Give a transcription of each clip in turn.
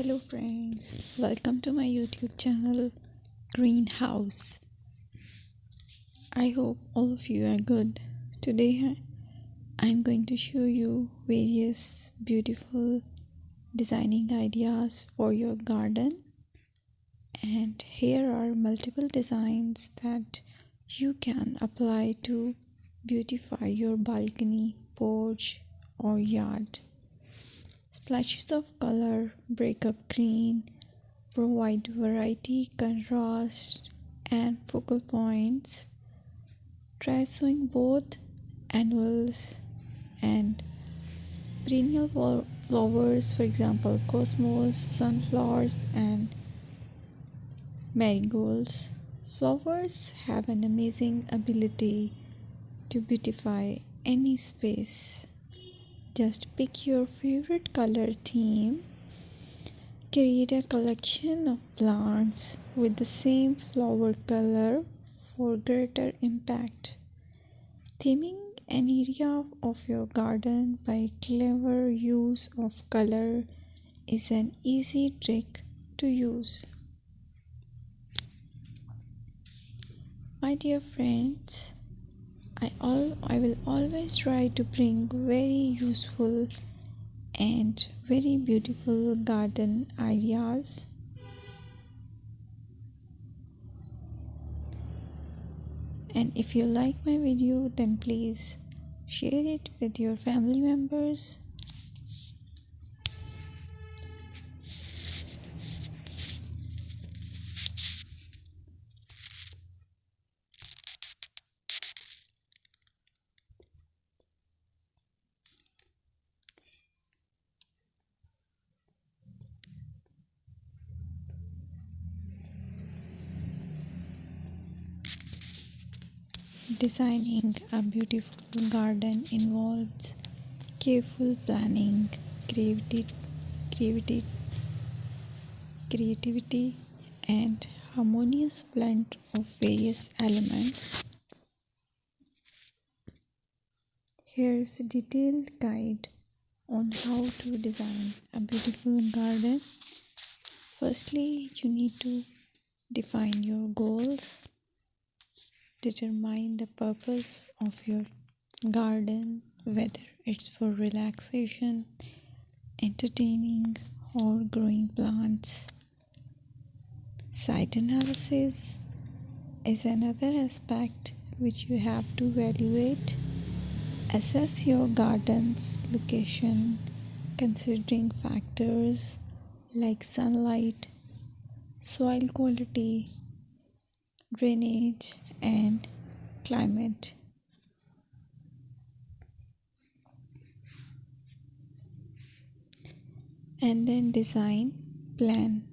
Hello friends, welcome to my YouTube channel Greenhouse. I hope all of you are good. Today I'm going to show you various beautiful designing ideas for your garden, and here are multiple designs that you can apply to beautify your balcony, porch or yard. Splashes of color break up green, provide variety, contrast, and focal points. Try sowing both annuals and perennial flowers, for example, cosmos, sunflowers, and marigolds. Flowers have an amazing ability to beautify any space. Just pick your favorite color theme. Create a collection of plants with the same flower color for greater impact. Theming an area of your garden by clever use of color is an easy trick to use. My dear friends, I will always try to bring very useful and very beautiful garden ideas. And if you like my video, then please share it with your family members. Designing a beautiful garden involves careful planning, creativity, and harmonious blend of various elements. Here's a detailed guide on how to design a beautiful garden. Firstly, you need to define your goals. Determine the purpose of your garden, whether it's for relaxation, entertaining, or growing plants. Site analysis is another aspect which you have to evaluate. Assess your garden's location, considering factors like sunlight, soil quality, drainage, and climate. And then design plan.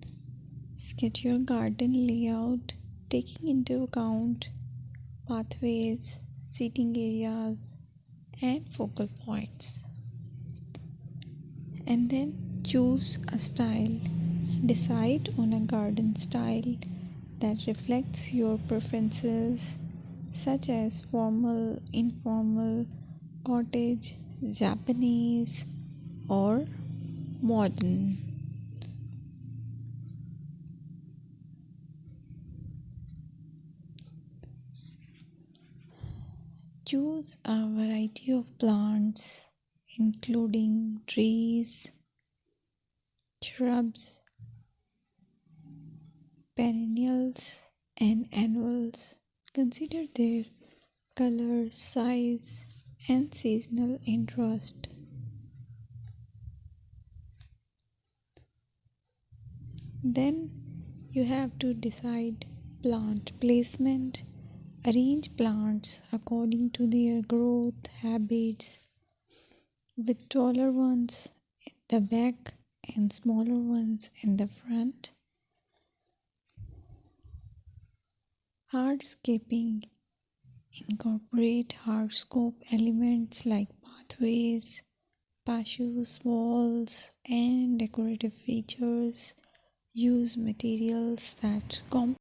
Sketch your garden layout, taking into account pathways, seating areas, and focal points. And then choose a style. Decide on a garden style that reflects your preferences, such as formal, informal, cottage, Japanese, or modern. Choose a variety of plants, including trees, shrubs, perennials, and annuals. Consider their color, size, and seasonal interest. Then you have to decide plant placement. Arrange plants according to their growth habits, with taller ones in the back and smaller ones in the front. Hardscaping. Incorporate hardscape elements like pathways, patios, walls, and decorative features. Use materials that complement